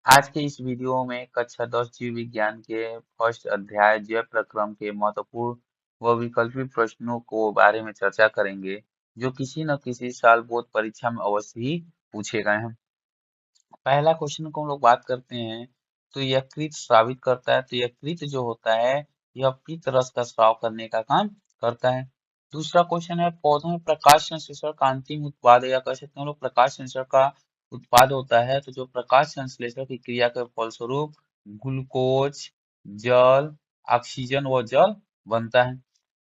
आज के इस वीडियो में कक्षा 10 जीव विज्ञान के फर्स्ट अध्याय जैव प्रक्रम के महत्वपूर्ण व वैकल्पिक प्रश्नों को बारे में चर्चा करेंगे, जो किसी न किसी साल बोर्ड परीक्षा में अवश्य ही पूछे गए हैं। पहला क्वेश्चन को हम लोग बात करते हैं, तो यकृत स्रावित करता है। तो यकृत जो होता है, यह पित्त रस का स्राव करने का काम करता है। दूसरा क्वेश्चन है, पौधों में प्रकाश संश्लेषण का अंतिम उत्पाद, या कह सकते हैं हम लोग प्रकाश संश्लेषण का उत्पाद होता है। तो जो प्रकाश संश्लेषण की क्रिया के फलस्वरूप ग्लूकोज, जल, ऑक्सीजन व जल बनता है।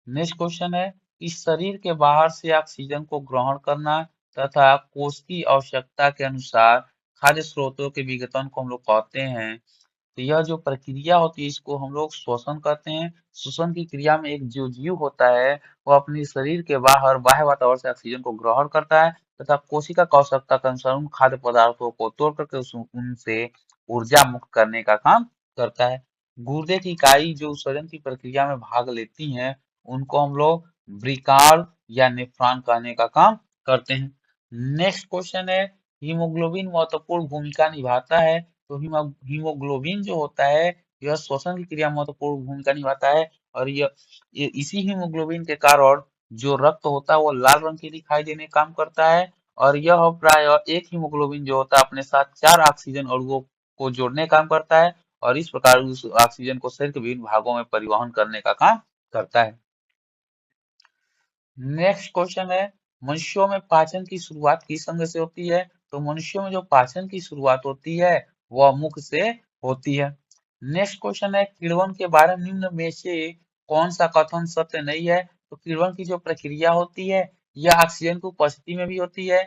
नेक्स्ट क्वेश्चन है, इस शरीर के बाहर से ऑक्सीजन को ग्रहण करना तथा कोश की आवश्यकता के अनुसार खाद्य स्रोतों के विघटन को हम लोग कहते हैं। तो यह जो प्रक्रिया होती है, इसको हम लोग श्वसन कहते हैं। श्वसन की क्रिया में एक जो जीव होता है, वह अपने शरीर के बाहर बाह्य वातावरण से ऑक्सीजन को ग्रहण करता है तथा कोशिका की आवश्यकता के अनुसार उन खाद्य पदार्थों को तोड़ करके उनसे ऊर्जा मुक्त करने का काम करता है। गुर्दे की इकाई जो उत्सर्जन की प्रक्रिया में भाग लेती हैं, उनको हम लोग ब्रिकार्ड या नेफ्रॉन कहने का काम करते हैं। नेक्स्ट क्वेश्चन है, हीमोग्लोबिन महत्वपूर्ण भूमिका निभाता है। तो हीमोग्लोबिन जो होता है, यह श्वसन की क्रिया में महत्वपूर्ण भूमिका निभाता है। और ये इसी हीमोग्लोबिन के कारण जो रक्त होता है, वो लाल रंग के दिखाई देने का काम करता है। और यह प्राय एक हीमोग्लोबिन जो होता है, अपने साथ 4 ऑक्सीजन अणुओं को जोड़ने का काम करता है और इस प्रकार उस ऑक्सीजन को शरीर के विभिन्न भागों में परिवहन करने का काम करता है। नेक्स्ट क्वेश्चन है, मनुष्यों में पाचन की शुरुआत किस अंग से होती है। तो मनुष्यों में जो पाचन की शुरुआत होती है, वह मुख से होती है। नेक्स्ट क्वेश्चन है, किण्वन के बारे में निम्न में से कौन सा कथन सत्य नहीं है। तो किण्वन की जो प्रक्रिया होती है, यह ऑक्सीजन की उपस्थिति में भी होती है।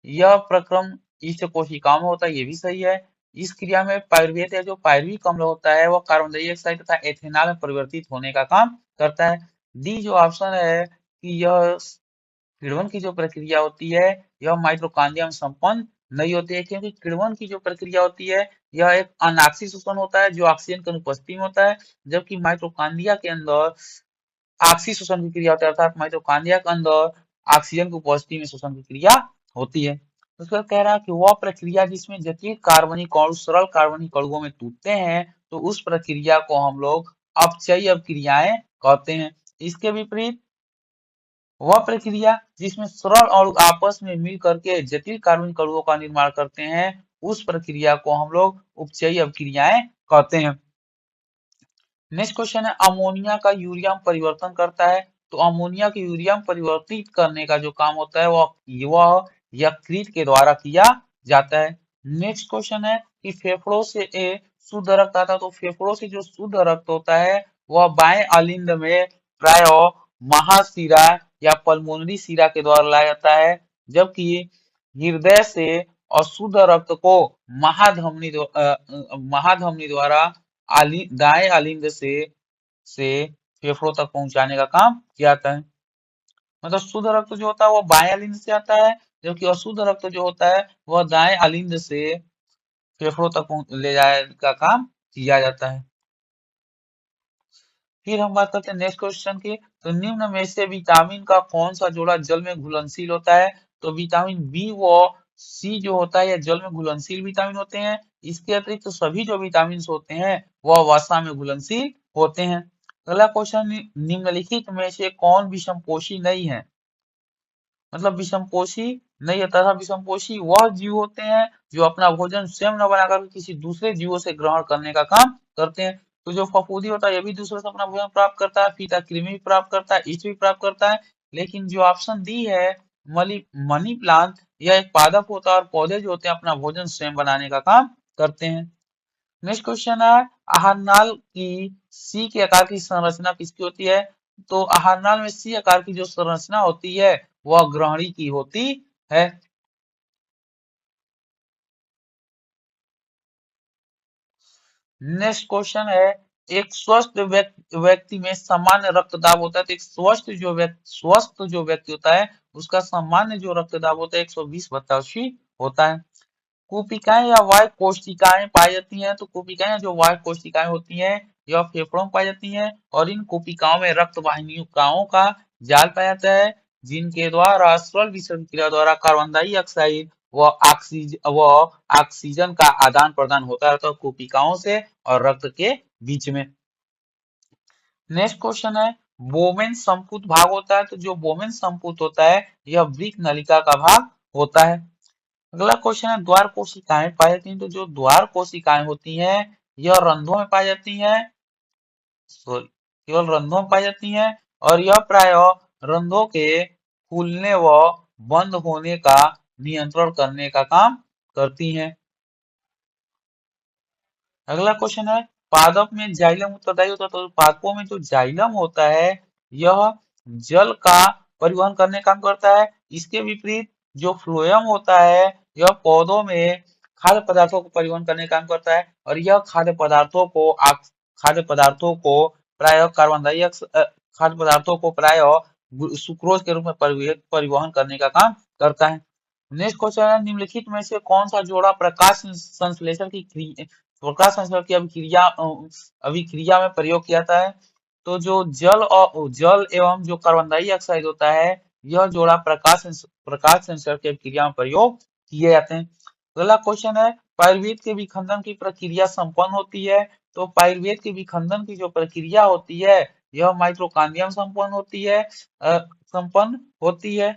यह प्रक्रम इष्ट कोशिकाओं में होता है, ये भी सही है। इस क्रिया में पाइरुवेट या जो पायरुविक अम्ल होता है, वह कार्बन डाइऑक्साइड तथा एथेनॉल में परिवर्तित होने का काम करता है। डी जो ऑप्शन है कि यह किण्वन की जो प्रक्रिया होती है, यह माइटोकॉन्ड्रिया में संपन्न नहीं होती है, क्योंकि किण्वन की जो प्रक्रिया होती है, यह एक अनाक्षी शोषण होता है जो ऑक्सीजन की अनुपस्थिति में होता है। जबकि माइटोकॉन्ड्रिया के अंदर ऑक्सी शोषण की क्रिया होती है, अर्थात माइटोकॉन्ड्रिया के अंदर ऑक्सीजन की उपस्थिति में शोषण की क्रिया होती है। उसके बाद कह रहा है कि वह प्रक्रिया जिसमें जटिल कार्बनिक अणु सरल कार्बनिक अणुओं में टूटते हैं, तो उस प्रक्रिया को हम लोग अपचयी अपक्रियाएं कहते हैं। इसके विपरीत वह प्रक्रिया जिसमें सरल अणु आपस में मिल करके जटिल कार्बनिक अणुओं का निर्माण करते हैं, उस प्रक्रिया को हम लोग उपचयी अपक्रियाएं कहते हैं। नेक्स्ट क्वेश्चन है, अमोनिया का यूरिया में परिवर्तन करता है। तो अमोनिया को यूरिया में परिवर्तित करने का जो काम होता है, वह यकृत के द्वारा किया जाता है। नेक्स्ट क्वेश्चन है कि फेफड़ों से शुद्ध रक्त आता है। तो फेफड़ों से जो शुद्ध रक्त होता है, वह बाएं अलिंद में प्राय महाशिरा या पल्मोनरी शिरा के द्वारा लाया जाता है। जबकि हृदय से अशुद्ध रक्त को महाधमनी द्वारा दाएं अलिंद से फेफड़ों तक पहुंचाने का काम किया जाता है। मतलब शुद्ध रक्त जो होता है, वो बाएं अलिंद से आता है, जबकि अशुद्ध रक्त जो होता है, वह दाएं अलिंद से फेफड़ों तक ले जाने का काम किया जाता है। फिर हम बात करते हैं नेक्स्ट क्वेश्चन की। तो निम्न में से विटामिन का कौन सा जोड़ा जल में घुलनशील होता है। तो विटामिन बी व सी जो होता है, यह जल में घुलनशील विटामिन होते हैं। इसके अतिरिक्त तो सभी जो विटामिन होते हैं, वह वसा में घुलनशील होते हैं। अगला क्वेश्चन, निम्नलिखित में से कौन विषमपोषी नहीं है। मतलब विषमपोषी नहीं है, तथा विषमपोषी वह जीव होते हैं जो अपना भोजन स्वयं न बनाकर किसी दूसरे जीवों से ग्रहण करने का काम करते हैं। तो जो फफूंदी होता है, ये भी दूसरों से अपना भोजन प्राप्त करता है, फीता कृमि भी प्राप्त करता है, ईस्ट भी प्राप्त करता है। लेकिन जो ऑप्शन डी है, मनी प्लांट, यह एक पादप होता है और पौधे जो होते हैं अपना भोजन स्वयं बनाने का काम करते हैं। नेक्स्ट क्वेश्चन है, आहार नाल की सी के आकार की संरचना किसकी होती है। तो आहार नाल में सी आकार की जो संरचना होती है, वह ग्रहणी की होती है। नेक्स्ट क्वेश्चन है, एक स्वस्थ व्यक्ति में सामान्य रक्तदाब होता है। तो एक स्वस्थ जो व्यक्ति होता है, उसका सामान्य जो रक्तदाब होता है 120/80 होता है। कुपिकाएं या वायु कोशिकाएं पाई जाती हैं। तो कुपिकाएं जो वायु कोशिकाएं होती हैं, यह फेफड़ों में पाई जाती हैं और इन कोशिकाओं में रक्त वाहिनियों का जाल पाया जाता है, जिनके द्वारा सरल विसरण क्रिया द्वारा कार्बन डाइऑक्साइड वह ऑक्सीजन का आदान प्रदान होता रहता है कोशिकाओं से और रक्त के बीच में। नेक्स्ट क्वेश्चन है, बोमेन संपूत भाग होता है, तो जो बोमेन संपूत होता है यह वृक्क नलिका का भाग होता है। अगला क्वेश्चन है, द्वार कोशिकाएं पाई जाती हैं, तो जो द्वार कोशिकाएं होती हैं यह रंध्रों में पाई जाती हैं, सॉरी, केवल रंध्रों में पाई जाती हैं, और यह प्रायः रंध्रों के फूलने व बंद होने का नियंत्रण करने का काम करती हैं। अगला क्वेश्चन है, पादप में जाइलम उत्तरदायी होता है, तो पादपों में जो जाइलम होता है यह जल का परिवहन करने का काम करता है। इसके विपरीत जो फ्लोएम होता है यह पौधों में खाद्य पदार्थों को परिवहन करने का काम करता है, और यह खाद्य पदार्थों को प्रायः खाद्य पदार्थों को प्रायः सुक्रोज के रूप में परिवहन करने का काम करता है। नेक्स्ट क्वेश्चन है, निम्नलिखित में से कौन सा जोड़ा प्रकाश संश्लेषण की अभिक्रिया में प्रयोग किया जाता है, तो जो जल एवं जो कार्बन डाइऑक्साइड होता है यह जोड़ा प्रकाश संश्लेषण की अभिक्रिया में प्रयोग किए जाते हैं। अगला क्वेश्चन है, पाइरुवेट के विखंडन की प्रक्रिया संपन्न होती है, तो पाइरुवेट के विखंडन की जो प्रक्रिया होती है यह माइटोकॉन्ड्रिया में संपन्न होती है।